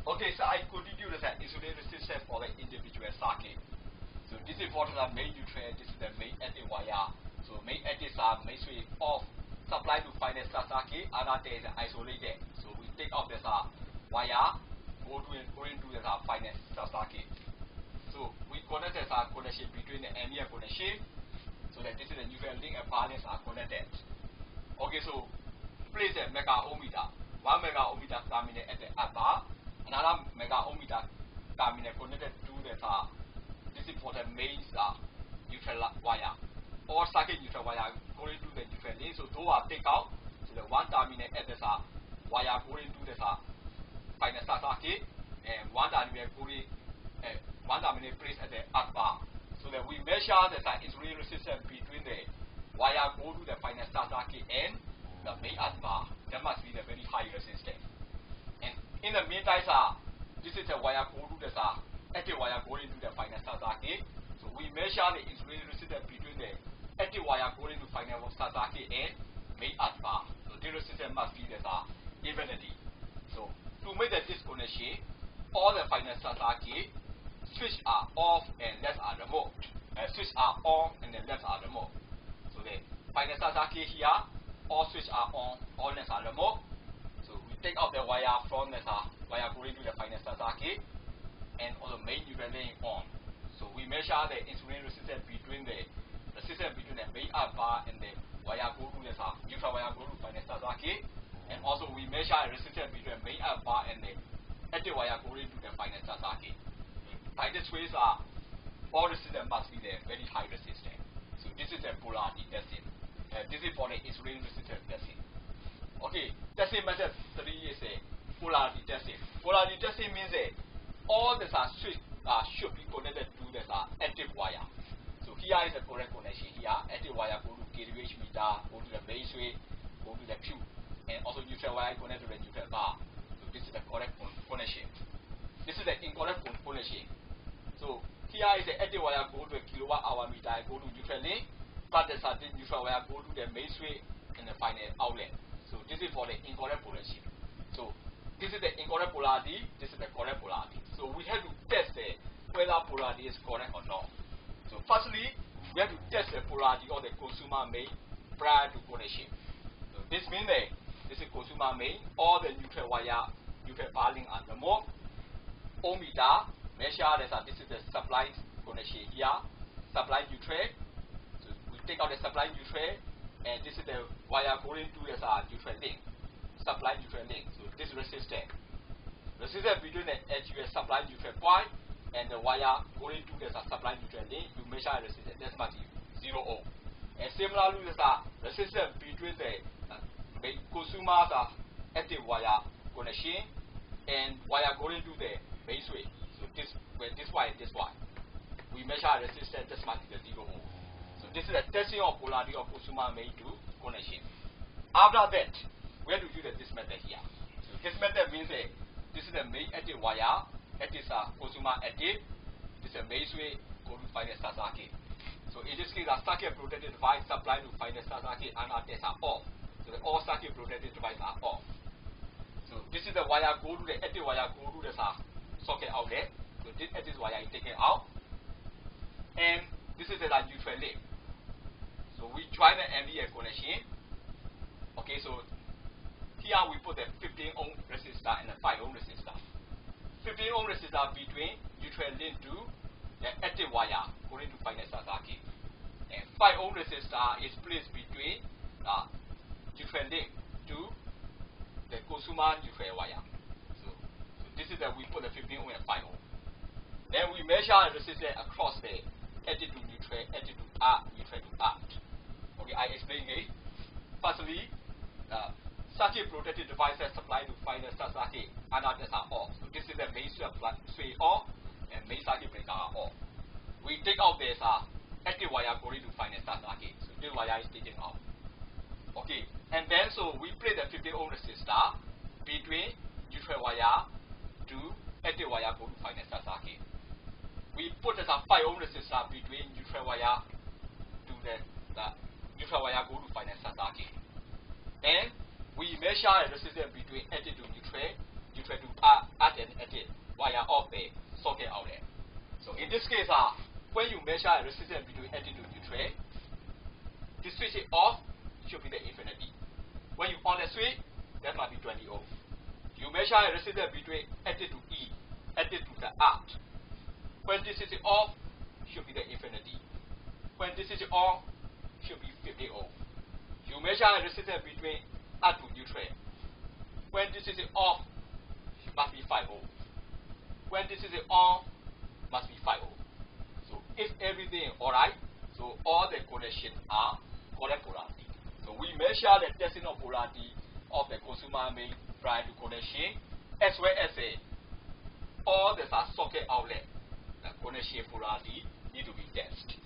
Okay, so I continue the insulin resistance for the individual circuit. So this is for the main nutrient, this is the main active wire. So main actives are main switch off, supply to final circuit, other is isolated. So we take off this wire, going to the final circuit. So we connect this connection between the ME connection, so that this is the neutral link and balance are connected. Okay, so place a mega ohmmeter. 1 mega ohmmeter terminal at the upper, another mega ohmmeter terminal connected to the this is for the main neutral wire. Or circuit neutral wire going to the neutral link. So those are take out. So the one terminal at the wire going to the final circuit, and one terminal going one terminal placed at the upper. So that we measure the insulin resistance between the wire go to the final circuit and the main bar. That must be the very high resistance. And in the meantime, this is the wire go to the active wire going to the final circuit. So we measure the insulin resistance between the active wire going to final circuit and main bar. So the resistance must be the evenly. So to make the disconnection, all the final circuit switch are off and left are removed. Switch are on and the left are removed. So the final circuit here, all switch are on, all left are removed. So we take out the wire from the wire going to the final circuit and also main neutral link on. So we measure the insulin resistance between the main bar and the wire go to the neutral wire go to final circuit, and also we measure the resistance between the main bar and the active wire going to the final circuit. By this way, all resistance must be the very high resistance. So this is the polarity testing. This is for the insulin resistance testing. Okay, testing method 3 is a polarity testing. Polarity testing means that all the switch should be connected to the active wire. So here is the correct connection. Here, active wire go to kVh meter, go to the main switch, go to the Q, and also neutral wire connect to the neutral bar. So this is the correct connection. This is the incorrect connection. So here is the active wire go to a kilowatt hour meter, go to neutral link, but the neutral wire go to the main switch and the final outlet. So this is for the incorrect polarity. So this is the incorrect polarity, this is the correct polarity. So we have to test whether polarity is correct or not. So firstly, we have to test the polarity of the consumer main prior to connection. So this means that this is consumer main, all the neutral wire, neutral bar link are removed. Ohmmeter measure this is the supply connection here, supply neutral. So we take out the supply neutral, and this is the wire going to the neutral link, supply neutral link. So this resistance between the HUS supply neutral point and the wire going to the supply neutral link, you measure resistance. That must be 0 ohm. And similarly, the resistance between the consumer's active wire connection and wire going to the main switch. So this one, we measure resistance. This must be the 0 ohm. So this is the testing of polarity of consumer main to connection. After that, we have to use this method here. So this method means that this is the main active wire, active consumer active. This is the main switch go to final circuit. So in this case, the circuit protected device supply to final circuit and our tests are off. So all circuit protected devices are off. So this is the wire go to the active wire go to the socket outlet. So this active wire is taken out, and this is the neutral link. So we join the MVA connection. Okay, so here we put the 15 ohm resistor and the 5 ohm resistor. 15 ohm resistor between neutral link to the active wire going to final circuit, and 5 ohm resistor is placed between the neutral link to the consumer neutral wire. So this is we put the 15 ohm and 5 ohm. Then we measure the resistance across the active to neutral, active to R, neutral to R. Okay, I explain again. Firstly, circuit protected devices supplied to final circuit and others are off. So this is the main switch off and main circuit breaker are off. We take out this active wire going to final circuit. So this wire is taken out. Okay, and then so we place the 50 ohm resistor between neutral wire to active wire go to final circuit. We put the 5 ohm resistor between neutral wire to the neutral wire go to final circuit. And we measure the resistance between active to neutral, neutral to earth and active. this case, when you measure a resistance between active to neutral, the switch is off, should be the infinity. When you on the switch, that might be 20 ohm. You measure a resistance between active to E, active to the out. When this is off, should be the infinity. When this is on, should be 50 ohm. You measure a resistance between out to neutral. When this is off, it must be 5 ohm. When this is on, must be 5 ohm. So if everything is alright, so all the connections are correct polarity. So we measure the testing of polarity of the consumer main prior to connection, as well as all the socket outlet. The connection polarity need to be tested.